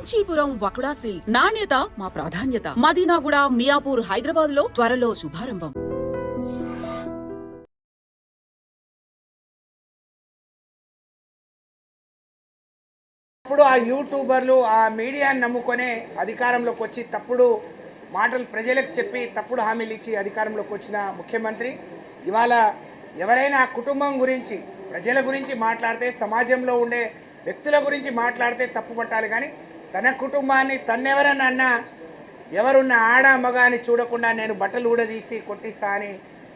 Kanchipuram వకుడా silks నాణ్యత మా ప్రాధాన్యత. మదీనాగూడ, మియాపూర్, హైదరాబాద్ లో త్వరలో శుభారంభం. ఇప్పుడు ఆ యూట్యూబర్లు ఆ మీడియాని నమ్ముకొనే అధికారంలోకి వచ్చి తప్పుడు మాటలు ప్రజలకు చెప్పి తప్పుడు హామీలు ఇచ్చి అధికారంలోకి వచ్చిన ముఖ్యమంత్రి ఇవాళ ఎవరైనా కుటుంబం గురించి ప్రజల గురించి మాట్లాడితే సమాజంలో ఉండే వ్యక్తుల గురించి మాట్లాడితే తప్పు పట్టాలి, కానీ తన కుటుంబాన్ని తన్నెవరన్నా అన్నా ఎవరున్న ఆడ మగ అని చూడకుండా నేను బట్టలు ఊడదీసి కొట్టిస్తా అని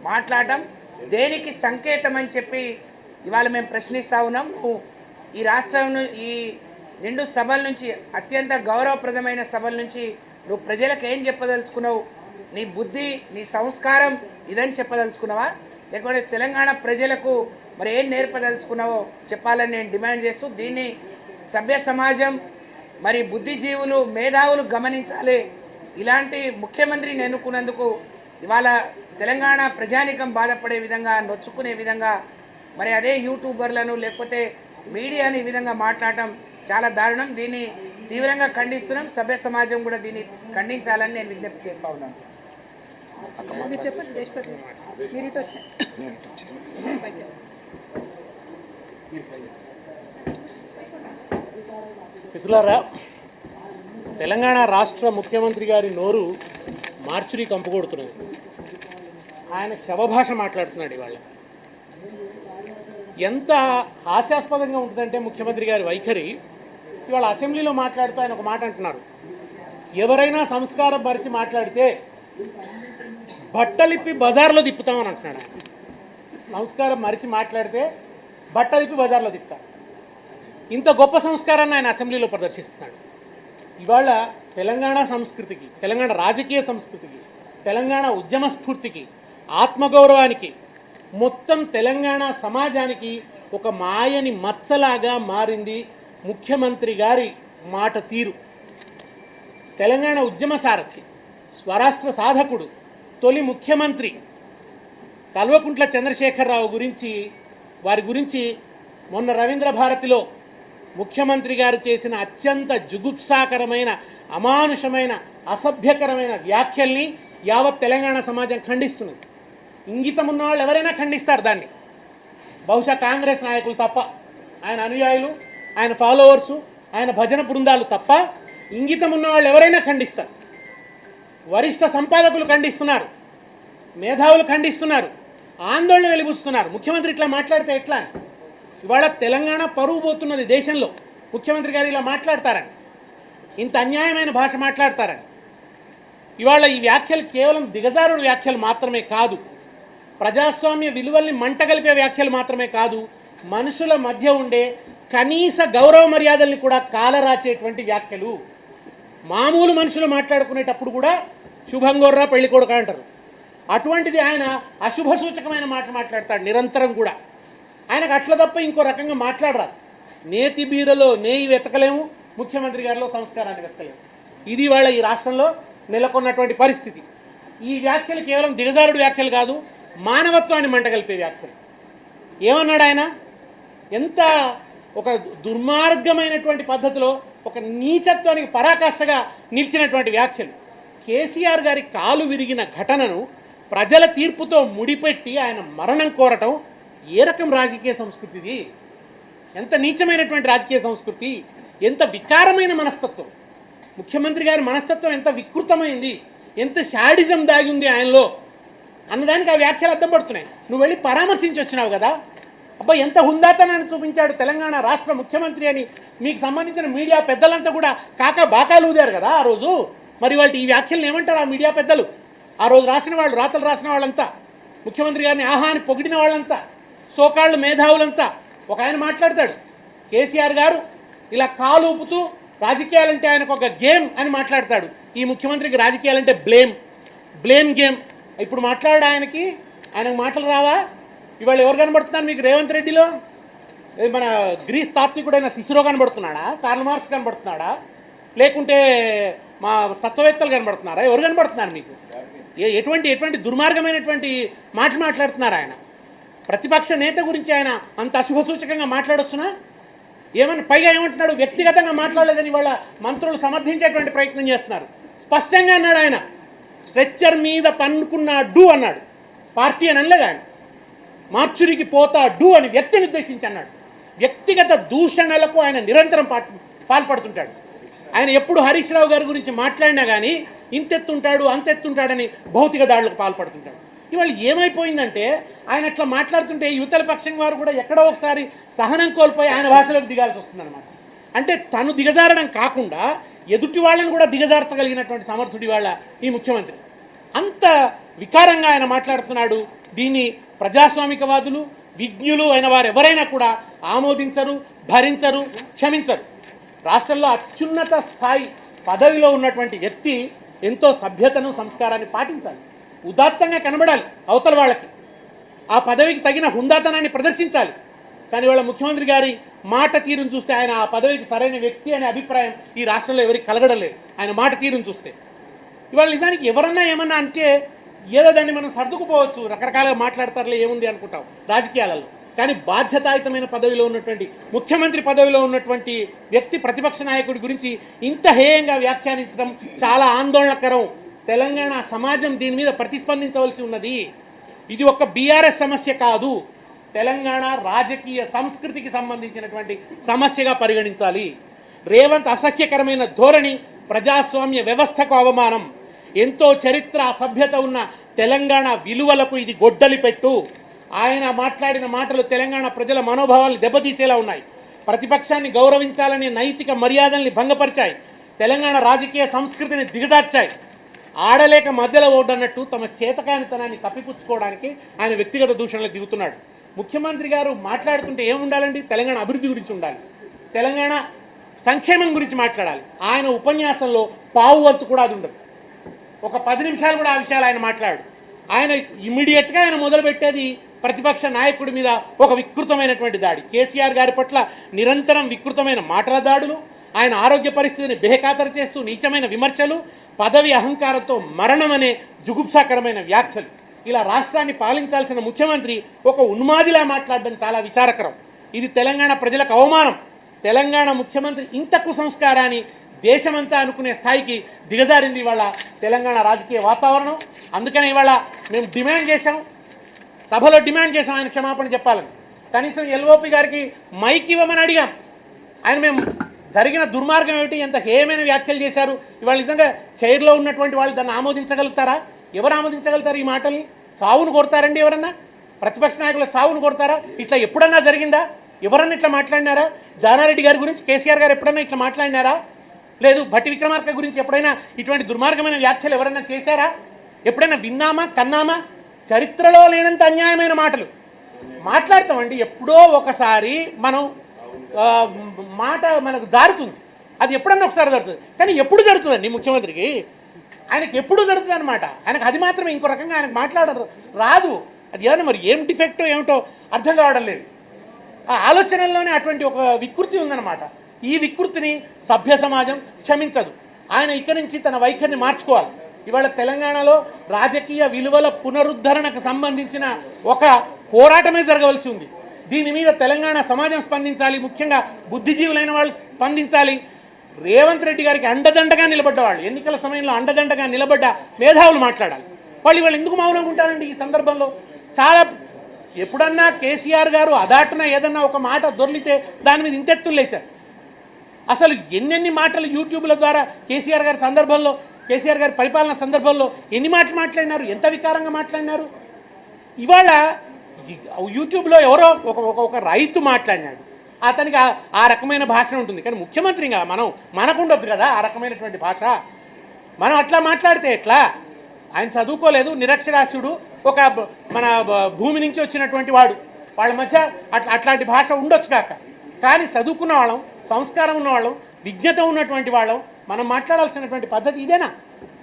మాట్లాడటం దేనికి సంకేతం అని చెప్పి ఇవాళ మేము ప్రశ్నిస్తూ ఉన్నాం. ఈ రాష్ట్రం ఈ నిండు సభల నుంచి అత్యంత గౌరవప్రదమైన సభల నుంచి నువ్వు ప్రజలకు ఏం చెప్పదలుచుకున్నావు? నీ బుద్ధి నీ సంస్కారం ఇదని చెప్పదలుచుకున్నావా, లేకపోతే తెలంగాణ ప్రజలకు మరి ఏం నేర్పదలుచుకున్నావో చెప్పాలని నేను డిమాండ్ చేస్తూ దీన్ని సభ్య సమాజం మరి బుద్ధిజీవులు మేధావులు గమనించాలి. ఇలాంటి ముఖ్యమంత్రిని ఎన్నుకున్నందుకు ఇవాళ తెలంగాణ ప్రజానికం బాధపడే విధంగా నొచ్చుకునే విధంగా మరి అదే యూట్యూబర్లను లేకపోతే మీడియాని ఈ విధంగా మాట్లాడటం చాలా దారుణం. దీన్ని తీవ్రంగా ఖండిస్తున్నాం. సభ్య సమాజం కూడా దీన్ని ఖండించాలని నేను విజ్ఞప్తి చేస్తూ ఉన్నాను. మిత్రులారా, తెలంగాణ రాష్ట్ర ముఖ్యమంత్రి గారి నోరు మార్చురీ కంపుకొడుతున్నది. ఆయన శవభాష మాట్లాడుతున్నాడు. ఇవాళ ఎంత హాస్యాస్పదంగా ఉంటుందంటే ముఖ్యమంత్రి గారి వైఖరి. ఇవాళ అసెంబ్లీలో మాట్లాడుతూ ఆయన ఒక మాట అంటున్నారు, ఎవరైనా సంస్కారం మరిచి మాట్లాడితే బట్టలిప్పి బజార్లో తిప్పుతామని అంటున్నాడు. ఆయన సంస్కారం మరిచి మాట్లాడితే బట్టలిప్పి బజార్లో తిప్పుతారు. ఇంత గొప్ప సంస్కారాన్ని ఆయన అసెంబ్లీలో ప్రదర్శిస్తున్నాడు. ఇవాళ తెలంగాణ సంస్కృతికి, తెలంగాణ రాజకీయ సంస్కృతికి, తెలంగాణ ఉద్యమ స్ఫూర్తికి, ఆత్మగౌరవానికి, మొత్తం తెలంగాణ సమాజానికి ఒక మాయని మచ్చలాగా మారింది ముఖ్యమంత్రి గారి మాట తీరు. తెలంగాణ ఉద్యమ సారథి, స్వరాష్ట్ర సాధకుడు, తొలి ముఖ్యమంత్రి కల్వకుంట్ల చంద్రశేఖరరావు వారి గురించి మొన్న రవీంద్ర భారతిలో ముఖ్యమంత్రి గారు చేసిన అత్యంత జుగుప్సాకరమైన, అమానుషమైన, అసభ్యకరమైన వ్యాఖ్యల్ని యావత్ తెలంగాణ సమాజం ఖండిస్తున్నది. ఇంగితం ఉన్న వాళ్ళు ఎవరైనా ఖండిస్తారు దాన్ని, బహుశా కాంగ్రెస్ నాయకులు తప్ప, ఆయన అనుయాయులు, ఆయన ఫాలోవర్సు, ఆయన భజన బృందాలు తప్ప ఇంగితం ఉన్న వాళ్ళు ఎవరైనా ఖండిస్తారు. వరిష్ఠ సంపాదకులు ఖండిస్తున్నారు, మేధావులు ఖండిస్తున్నారు, ఆందోళన వెలిబుస్తున్నారు. ముఖ్యమంత్రి ఇట్లా మాట్లాడితే ఎట్లా? ఇవాళ తెలంగాణ పరువు పోతున్నది దేశంలో. ముఖ్యమంత్రి గారు ఇలా మాట్లాడతారని, ఇంత అన్యాయమైన భాష మాట్లాడతారని. ఇవాళ ఈ వ్యాఖ్యలు కేవలం దిగజారుడు వ్యాఖ్యలు మాత్రమే కాదు, ప్రజాస్వామ్య విలువల్ని మంటగలిపే వ్యాఖ్యలు మాత్రమే కాదు, మనుషుల మధ్య ఉండే కనీస గౌరవ మర్యాదల్ని కూడా కాలరాచేటువంటి వ్యాఖ్యలు. మామూలు మనుషులు మాట్లాడుకునేటప్పుడు కూడా శుభంగోర్రా పెళ్లి కొడుక అంటారు. అటువంటిది ఆయన అశుభ సూచకమైన మాట మాట్లాడతాడు నిరంతరం కూడా. ఆయనకు అట్ల తప్ప ఇంకో రకంగా మాట్లాడరాదు. నేతి బీరలో నేయి వెతకలేము, ముఖ్యమంత్రి గారిలో సంస్కారాన్ని వెతకలేము. ఇది వాళ్ళ ఈ రాష్ట్రంలో నెలకొన్నటువంటి పరిస్థితి. ఈ వ్యాఖ్యలు కేవలం దిగజారుడు వ్యాఖ్యలు కాదు, మానవత్వాన్ని మంటగలిపే వ్యాఖ్యలు. ఏమన్నాడు ఆయన? ఎంత ఒక దుర్మార్గమైనటువంటి పద్ధతిలో ఒక నీచత్వానికి పరాకాష్ఠగా నిలిచినటువంటి వ్యాఖ్యలు. కేసీఆర్ గారి కాలు విరిగిన ఘటనను ప్రజల తీర్పుతో ముడిపెట్టి ఆయన మరణం కోరటం ఏ రకం రాజకీయ సంస్కృతిది? ఎంత నీచమైనటువంటి రాజకీయ సంస్కృతి, ఎంత వికారమైన మనస్తత్వం. ముఖ్యమంత్రి గారి మనస్తత్వం ఎంత వికృతమైంది, ఎంత శాడిజం దాగి ఉంది ఆయనలో అన్నదానికి ఆ వ్యాఖ్యలు అర్థం పడుతున్నాయి. నువ్వు వెళ్ళి పరామర్శించి వచ్చినావు కదా, అబ్బా ఎంత హుందాతనాన్ని చూపించాడు తెలంగాణ రాష్ట్ర ముఖ్యమంత్రి అని మీకు సంబంధించిన మీడియా పెద్దలంతా కూడా కాకా బాకాలు ఊదారు కదా ఆ రోజు. మరి వాళ్ళు ఈ వ్యాఖ్యలను ఏమంటారు ఆ మీడియా పెద్దలు? ఆ రోజు రాసిన వాళ్ళు, రాతలు రాసిన వాళ్ళంతా, ముఖ్యమంత్రి గారిని ఆహాని పొగిడిన వాళ్ళంతా, సోకాళ్ళు మేధావులంతా. ఒక ఆయన మాట్లాడతాడు, కేసీఆర్ గారు ఇలా కాలు ఊపుతూ రాజకీయాలంటే ఆయనకు ఒక గేమ్ అని మాట్లాడతాడు. ఈ ముఖ్యమంత్రికి రాజకీయాలంటే బ్లేమ్ గేమ్. ఇప్పుడు మాట్లాడు ఆయనకు మాటలు రావా? ఇవాళ ఎవరు కనబడుతున్నారు మీకు రేవంత్ రెడ్డిలో? మన గ్రీస్ తాత్వికుడైన సిసిరో కనబడుతున్నాడా? కార్ల్ మార్క్స్ కనబడుతున్నాడా? లేకుంటే మా తత్వవేత్తలు కనబడుతున్నారా? ఎవరు కనబడుతున్నారు మీకు? ఎటువంటి దుర్మార్గమైనటువంటి మాటలు మాట్లాడుతున్నారు ఆయన? ప్రతిపక్ష నేత గురించి ఆయన అంత అశుభసూచకంగా మాట్లాడొచ్చునా? ఏమన్నా పైగా ఏమంటున్నాడు, వ్యక్తిగతంగా మాట్లాడలేదని వాళ్ళ మంత్రులు సమర్థించేటువంటి ప్రయత్నం చేస్తున్నారు. స్పష్టంగా అన్నాడు ఆయన, స్ట్రెచ్చర్ మీద పన్నుకున్నాడు అన్నాడు. పార్టీ అని అనలేదు ఆయన. మార్చురికి పోతాడు అని వ్యక్తిని ఉద్దేశించి అన్నాడు. వ్యక్తిగత దూషణలకు ఆయన నిరంతరం పాల్పడుతుంటాడు. ఆయన ఎప్పుడు హరీష్ రావు గారి గురించి మాట్లాడినా కానీ ఇంతెత్తుంటాడు అంతెత్తుంటాడని భౌతిక దాడులకు పాల్పడుతుంటాడు. ఇవాళ ఏమైపోయిందంటే ఆయన అట్లా మాట్లాడుతుంటే యువతల పక్షం వారు కూడా ఎక్కడో ఒకసారి సహనం కోల్పోయి ఆయన భాషలోకి దిగాల్సి వస్తుందన్నమాట. అంటే తను దిగజారడం కాకుండా ఎదుటి వాళ్ళని కూడా దిగజార్చగలిగినటువంటి సమర్థుడి వాళ్ళ ఈ ముఖ్యమంత్రి. అంత వికారంగా ఆయన మాట్లాడుతున్నాడు. దీన్ని ప్రజాస్వామికవాదులు, విజ్ఞులు అయిన వారు ఎవరైనా కూడా ఆమోదించరు, భరించరు, క్షమించరు. రాష్ట్రంలో అత్యున్నత స్థాయి పదవిలో ఉన్నటువంటి వ్యక్తి ఎంతో సభ్యతను, సంస్కారాన్ని పాటించాలి, ఉదాత్తంగా కనబడాలి అవతల వాళ్ళకి, ఆ పదవికి తగిన హుందాతనాన్ని ప్రదర్శించాలి. కానీ వాళ్ళ ముఖ్యమంత్రి గారి మాట తీరును చూస్తే ఆయన ఆ పదవికి సరైన వ్యక్తి అనే అభిప్రాయం ఈ రాష్ట్రంలో ఎవరికి కలగడం లేదు. ఆయన మాట తీరును చూస్తే ఇవాళ నిజానికి ఎవరన్నా ఏమన్నా అంటే ఏదో దాన్ని మనం సర్దుకుపోవచ్చు, రకరకాలుగా మాట్లాడతారులే ఏముంది అనుకుంటాం రాజకీయాలలో. కానీ బాధ్యతాయుతమైన పదవిలో ఉన్నటువంటి ముఖ్యమంత్రి పదవిలో ఉన్నటువంటి వ్యక్తి ప్రతిపక్ష నాయకుడి గురించి ఇంత హేయంగా వ్యాఖ్యానించడం చాలా ఆందోళనకరం. తెలంగాణ సమాజం దీని మీద ప్రతిస్పందించవలసి ఉన్నది. ఇది ఒక బీఆర్ఎస్ సమస్య కాదు, తెలంగాణ రాజకీయ సంస్కృతికి సంబంధించినటువంటి సమస్యగా పరిగణించాలి. రేవంత్ అసహ్యకరమైన ధోరణి ప్రజాస్వామ్య వ్యవస్థకు అవమానం. ఎంతో చరిత్ర, సభ్యత ఉన్న తెలంగాణ విలువలకు ఇది గొడ్డలి పెట్టు. ఆయన మాట్లాడిన మాటలు తెలంగాణ ప్రజల మనోభావాలను దెబ్బతీసేలా ఉన్నాయి. ప్రతిపక్షాన్ని గౌరవించాలనే నైతిక మర్యాదల్ని భంగపరిచాయి. తెలంగాణ రాజకీయ సంస్కృతిని దిగజార్చాయి. ఆడలేక మధ్యలో ఓడన్నట్టు తమ చేతకానితనాన్ని కప్పిపుచ్చుకోవడానికి ఆయన వ్యక్తిగత దూషణలకు దిగుతున్నాడు. ముఖ్యమంత్రి గారు మాట్లాడుతుంటే ఏముండాలండి? తెలంగాణ అభివృద్ధి గురించి ఉండాలి, తెలంగాణ సంక్షేమం గురించి మాట్లాడాలి. ఆయన ఉపన్యాసంలో పావు వంతు కూడా అది ఉండదు. ఒక 10 నిమిషాలు కూడా ఆ విషయాలు ఆయన మాట్లాడు. ఆయన ఇమ్మీడియట్గా ఆయన మొదలుపెట్టేది ప్రతిపక్ష నాయకుడి మీద ఒక వికృతమైనటువంటి దాడి. కేసీఆర్ గారి పట్ల నిరంతరం వికృతమైన మాటల దాడులు, ఆయన ఆరోగ్య పరిస్థితిని బేఖాతరు చేస్తూ నీచమైన విమర్శలు, పదవి అహంకారంతో మరణం అనే జుగుప్సాకరమైన వ్యాఖ్యలు. ఇలా రాష్ట్రాన్ని పాలించాల్సిన ముఖ్యమంత్రి ఒక ఉన్మాదిలా మాట్లాడడం చాలా విచారకరం. ఇది తెలంగాణ ప్రజలకు అవమానం. తెలంగాణ ముఖ్యమంత్రి ఇంత కుసంస్కారాన్ని దేశమంతా అనుకునే స్థాయికి దిగజారింది ఇవాళ తెలంగాణ రాజకీయ వాతావరణం. అందుకని ఇవాళ మేము డిమాండ్ చేశాం, సభలో డిమాండ్ చేశాం ఆయన క్షమాపణ చెప్పాలని. కనీసం ఎల్ఓపి గారికి మైక్ ఇవ్వమని అడిగాం. ఆయన మేము జరిగిన దుర్మార్గం ఏమిటి, ఎంత హేయమైన వ్యాఖ్యలు చేశారు, ఇవాళ నిజంగా చైర్లో ఉన్నటువంటి వాళ్ళు దాన్ని ఆమోదించగలుగుతారా? ఎవరు ఆమోదించగలుగుతారు ఈ మాటల్ని? చావును కోరుతారండి ఎవరన్నా? ప్రతిపక్ష నాయకుల చావును కోరుతారా? ఇట్లా ఎప్పుడన్నా జరిగిందా? ఎవరన్నా ఇట్లా మాట్లాడినారా? జానారెడ్డి గారి గురించి కేసీఆర్ గారు ఎప్పుడన్నా ఇట్లా మాట్లాడినారా? లేదు. భట్టి విక్రమార్క గురించి ఎప్పుడైనా ఇటువంటి దుర్మార్గమైన వ్యాఖ్యలు ఎవరైనా చేశారా? ఎప్పుడైనా విన్నామా, కన్నామా? చరిత్రలో లేనంత అన్యాయమైన మాటలు మాట్లాడతామండి. ఎప్పుడో ఒకసారి మనం మాట మనకు జారుతుంది, అది ఎప్పుడన్నా ఒకసారి జరుగుతుంది. కానీ ఎప్పుడు జరుగుతుందండి ముఖ్యమంత్రికి? ఆయనకి ఎప్పుడు జరుగుతుంది అనమాట. ఆయనకు అది మాత్రమే, ఇంకో రకంగా ఆయనకు మాట్లాడరు రాదు. అది ఏమన్నా మరి ఏం డిఫెక్టో ఏమిటో అర్థం కావడం లేదు. ఆ ఆలోచనల్లోనే అటువంటి ఒక వికృతి ఉందన్నమాట. ఈ వికృతిని సభ్య సమాజం క్షమించదు. ఆయన ఇక్కడి నుంచి తన వైఖరిని మార్చుకోవాలి. ఇవాళ తెలంగాణలో రాజకీయ విలువల పునరుద్ధరణకు సంబంధించిన ఒక పోరాటమే జరగవలసి ఉంది. దీని మీద తెలంగాణ సమాజం స్పందించాలి, ముఖ్యంగా బుద్ధిజీవులైన వాళ్ళు స్పందించాలి. రేవంత్ రెడ్డి గారికి అండదండగా నిలబడ్డ వాళ్ళు, ఎన్నికల సమయంలో అండదండగా నిలబడ్డ మేధావులు మాట్లాడాలి. వాళ్ళు ఎందుకు మౌనంగా ఉంటారండి ఈ సందర్భంలో? చాలా ఎప్పుడన్నా కేసీఆర్ గారు అదాటున ఏదన్నా ఒక మాట దొర్లితే దాని మీద ఇంతెత్తులు లేచారు. అసలు ఎన్నెన్ని మాటలు యూట్యూబ్ల ద్వారా కేసీఆర్ గారి సందర్భంలో, కేసీఆర్ గారి పరిపాలన సందర్భంలో ఎన్ని మాటలు మాట్లాడినారు, ఎంత వికారంగా మాట్లాడినారు. ఇవాళ యూట్యూబ్లో ఎవరో ఒక రైతు మాట్లాడినాడు, అతనికి ఆ రకమైన భాష ఉంటుంది. కానీ ముఖ్యమంత్రిగా మనకు ఉండొద్దు కదా ఆ రకమైనటువంటి భాష. మనం అట్లా మాట్లాడితే ఎట్లా? ఆయన చదువుకోలేదు, నిరక్షరాస్యుడు, ఒక మన భూమి నుంచి వచ్చినటువంటి వాడు. వాళ్ళ మధ్య అట్లాంటి భాష ఉండొచ్చు కాక, కానీ చదువుకున్న వాళ్ళం, సంస్కారం ఉన్నవాళ్ళం, విజ్ఞత ఉన్నటువంటి వాళ్ళం మనం మాట్లాడాల్సినటువంటి పద్ధతి ఇదేనా?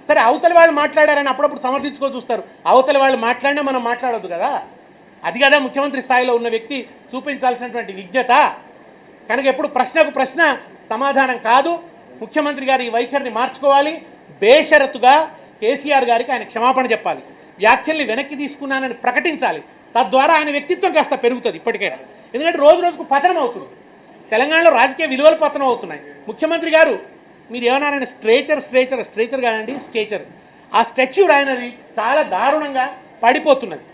సరే, అవతలి వాళ్ళు మాట్లాడారని అప్పుడప్పుడు సమర్థించుకో చూస్తారు. అవతలి వాళ్ళు మాట్లాడినా మనం మాట్లాడొద్దు కదా. అది కదా ముఖ్యమంత్రి స్థాయిలో ఉన్న వ్యక్తి చూపించాల్సినటువంటి విజ్ఞత. కనుక ఎప్పుడు ప్రశ్నకు ప్రశ్న సమాధానం కాదు. ముఖ్యమంత్రి గారు ఈ వైఖరిని మార్చుకోవాలి. బేషరతుగా కేసీఆర్ గారికి ఆయన క్షమాపణ చెప్పాలి, వ్యాఖ్యల్ని వెనక్కి తీసుకున్నానని ప్రకటించాలి. తద్వారా ఆయన వ్యక్తిత్వం కాస్త పెరుగుతుంది ఇప్పటికైనా. ఎందుకంటే రోజు రోజుకు పతనం అవుతుంది. తెలంగాణలో రాజకీయ విలువలు పతనం అవుతున్నాయి. ముఖ్యమంత్రి గారు మీరు ఏమన్నారంటే స్ట్రేచర్ కాదండి, స్టేచర్. ఆ స్టాచ్యూ రాయినది చాలా దారుణంగా పడిపోతున్నది.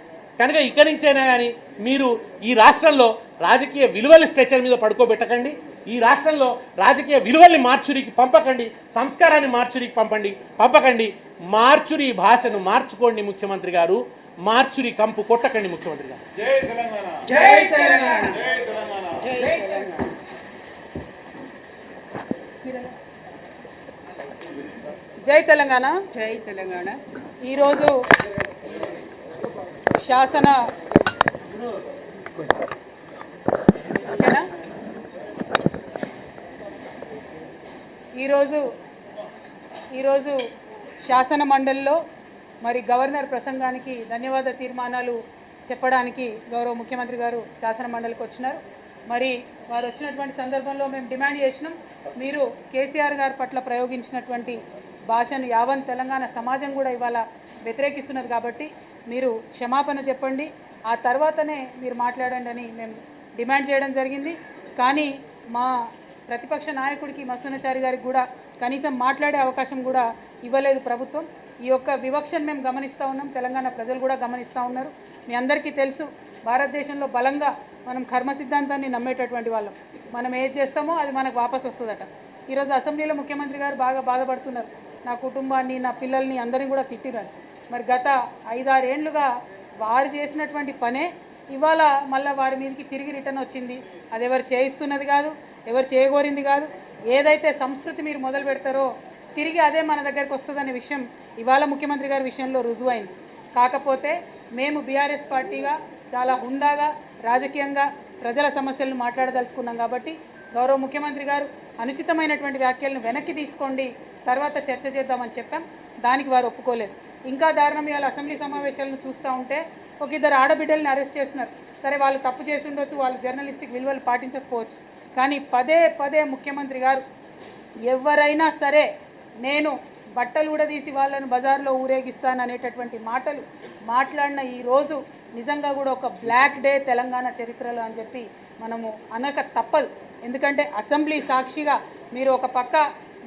కనుక ఇక్కడి నుంచైనా కానీ మీరు ఈ రాష్ట్రంలో రాజకీయ విలువల్ని స్ట్రెచర్ మీద పడుకోబెట్టకండి. ఈ రాష్ట్రంలో రాజకీయ విలువల్ని మార్చురికి పంపకండి, సంస్కారాన్ని మార్చురికి పంపకండి. మార్చురి భాషను మార్చుకోండి ముఖ్యమంత్రి గారు, మార్చురి కంపు కొట్టకండి ముఖ్యమంత్రి గారు. జై తెలంగాణ, జై తెలంగాణ, జై తెలంగాణ. జై తెలంగాణ, జై తెలంగాణ. ఈరోజు శాసన ఓకేనా? ఈరోజు శాసన మండలిలో మరి గవర్నర్ ప్రసంగానికి ధన్యవాద తీర్మానాలు చెప్పడానికి గౌరవ ముఖ్యమంత్రి గారు శాసన మండలికి వచ్చినారు. మరి వారు వచ్చినటువంటి సందర్భంలో మేము డిమాండ్ చేసినాం, మీరు కేసీఆర్ గారి పట్ల ప్రయోగించినటువంటి భాషను యావన్ తెలంగాణ సమాజం కూడా ఇవాళ వ్యతిరేకిస్తున్నది కాబట్టి మీరు క్షమాపణ చెప్పండి, ఆ తర్వాతనే మీరు మాట్లాడండి అని మేము డిమాండ్ చేయడం జరిగింది. కానీ మా ప్రతిపక్ష నాయకుడికి మసూనాచారి గారికి కూడా కనీసం మాట్లాడే అవకాశం కూడా ఇవ్వలేదు ప్రభుత్వం. ఈ యొక్క వివక్షను మేము గమనిస్తూ ఉన్నాం, తెలంగాణ ప్రజలు కూడా గమనిస్తూ ఉన్నారు. మీ అందరికీ తెలుసు, భారతదేశంలో బలంగా మనం కర్మ సిద్ధాంతాన్ని నమ్మేటటువంటి వాళ్ళం. మనం ఏది చేస్తామో అది మనకు వాపసు వస్తుందట. ఈరోజు అసెంబ్లీలో ముఖ్యమంత్రి గారు బాగా బాధపడుతున్నారు, నా కుటుంబాన్ని నా పిల్లల్ని అందరినీ కూడా తిట్టినారు. మరి గత 5-6 ఏళ్లుగా వారు చేసినటువంటి పనే ఇవాళ మళ్ళీ వారి మీదకి తిరిగి రిటర్న్ వచ్చింది. అది ఎవరు చేయిస్తున్నది కాదు, ఎవరు చేయగోరింది కాదు. ఏదైతే సంస్కృతి మీరు మొదలు పెడతారో తిరిగి అదే మన దగ్గరకు వస్తుందనే విషయం ఇవాళ ముఖ్యమంత్రి గారి విషయంలో రుజువైంది. కాకపోతే మేము బీఆర్ఎస్ పార్టీగా చాలా హుందాగా రాజకీయంగా ప్రజల సమస్యలను మాట్లాడదలుచుకున్నాం కాబట్టి గౌరవ ముఖ్యమంత్రి గారు అనుచితమైనటువంటి వ్యాఖ్యలను వెనక్కి తీసుకోండి, తర్వాత చర్చ చేద్దామని చెప్పాం. దానికి వారు ఒప్పుకోలేదు. ఇంకా దారుణం, ఇవాళ అసెంబ్లీ సమావేశాలను చూస్తూ ఉంటే ఒక 2 ఆడబిడ్డల్ని అరెస్ట్ చేస్తున్నారు. సరే, వాళ్ళు తప్పు చేసి ఉండొచ్చు, వాళ్ళు జర్నలిస్టిక్ విలువలు పాటించకపోవచ్చు. కానీ పదే ముఖ్యమంత్రి గారు ఎవరైనా సరే నేను బట్టలు ఊడదీసి వాళ్ళను బజార్లో ఊరేగిస్తాను అనేటటువంటి మాటలు మాట్లాడిన ఈ రోజు నిజంగా కూడా ఒక బ్లాక్ డే తెలంగాణ చరిత్రలో అని చెప్పి మనము అనక తప్పదు. ఎందుకంటే అసెంబ్లీ సాక్షిగా మీరు ఒక పక్క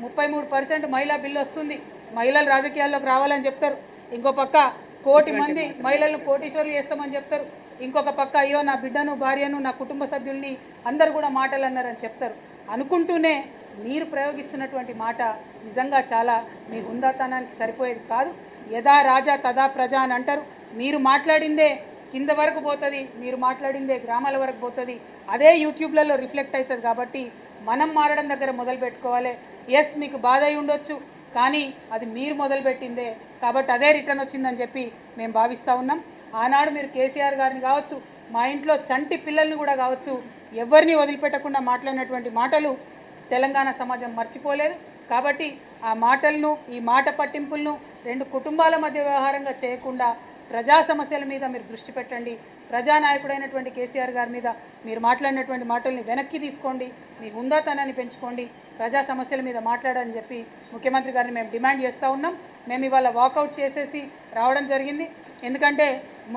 33% మహిళా బిల్లు వస్తుంది, మహిళలు రాజకీయాల్లోకి రావాలని చెప్తారు, ఇంకో పక్క 1 కోటి మంది మహిళలను కోటీశ్వర్లు చేస్తామని చెప్తారు, ఇంకొక పక్క అయ్యో నా బిడ్డను భార్యను నా కుటుంబ సభ్యుల్ని అందరు కూడా మాటలు అన్నారని చెప్తారు. అనుకుంటూనే మీరు ప్రయోగిస్తున్నటువంటి మాట నిజంగా చాలా మీ హుందాతనానికి సరిపోయేది కాదు. యథా రాజా తదా ప్రజ అని అంటారు. మీరు మాట్లాడిందే కింద వరకు పోతుంది, మీరు మాట్లాడిందే గ్రామాల వరకు పోతుంది, అదే యూట్యూబ్లలో రిఫ్లెక్ట్ అవుతుంది. కాబట్టి మనం మారడం దగ్గర మొదలు పెట్టుకోవాలి. ఎస్, మీకు బాధ అయి ఉండొచ్చు, కానీ అది మీరు మొదలుపెట్టిందే కాబట్టి అదే రిటర్న్ వచ్చిందని చెప్పి మేము భావిస్తూ ఉన్నాం. ఆనాడు మీరు కేసీఆర్ గారిని కావచ్చు, మా ఇంట్లో చంటి పిల్లల్ని కూడా కావచ్చు, ఎవరిని వదిలిపెట్టకుండా మాట్లాడినటువంటి మాటలు తెలంగాణ సమాజం మర్చిపోలేదు. కాబట్టి ఆ మాటలను, ఈ మాట పట్టింపులను 2 కుటుంబాల మధ్య వ్యవహారంగా చేయకుండా ప్రజా సమస్యల మీద మీరు దృష్టి పెట్టండి. ప్రజానాయకుడైనటువంటి కేసీఆర్ గారి మీద మీరు మాట్లాడినటువంటి మాటల్ని వెనక్కి తీసుకోండి, మీ హుందాతనాన్ని పెంచుకోండి, ప్రజా సమస్యల మీద మాట్లాడాలని చెప్పి ముఖ్యమంత్రి గారిని మేము డిమాండ్ చేస్తూ ఉన్నాం. మేము ఇవాళ వాకౌట్ చేసేసి రావడం జరిగింది. ఎందుకంటే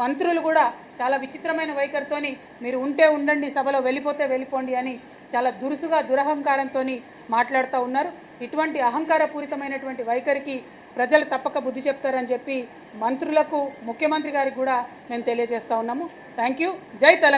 మంత్రులు కూడా చాలా విచిత్రమైన వైఖరితోని మీరు ఉంటే ఉండండి, సభలో వెళ్ళిపోతే వెళ్ళిపోండి అని చాలా దురుసుగా దురహంకారంతో మాట్లాడుతూ ఉన్నారు. ఇటువంటి అహంకారపూరితమైనటువంటి వైఖరికి ప్రజలు తప్పక బుద్ధి చెప్తారని చెప్పి మంత్రులకు, ముఖ్యమంత్రి గారికి కూడా మేము తెలియజేస్తూ ఉన్నాము. Thank you. జై తెలంగాణ.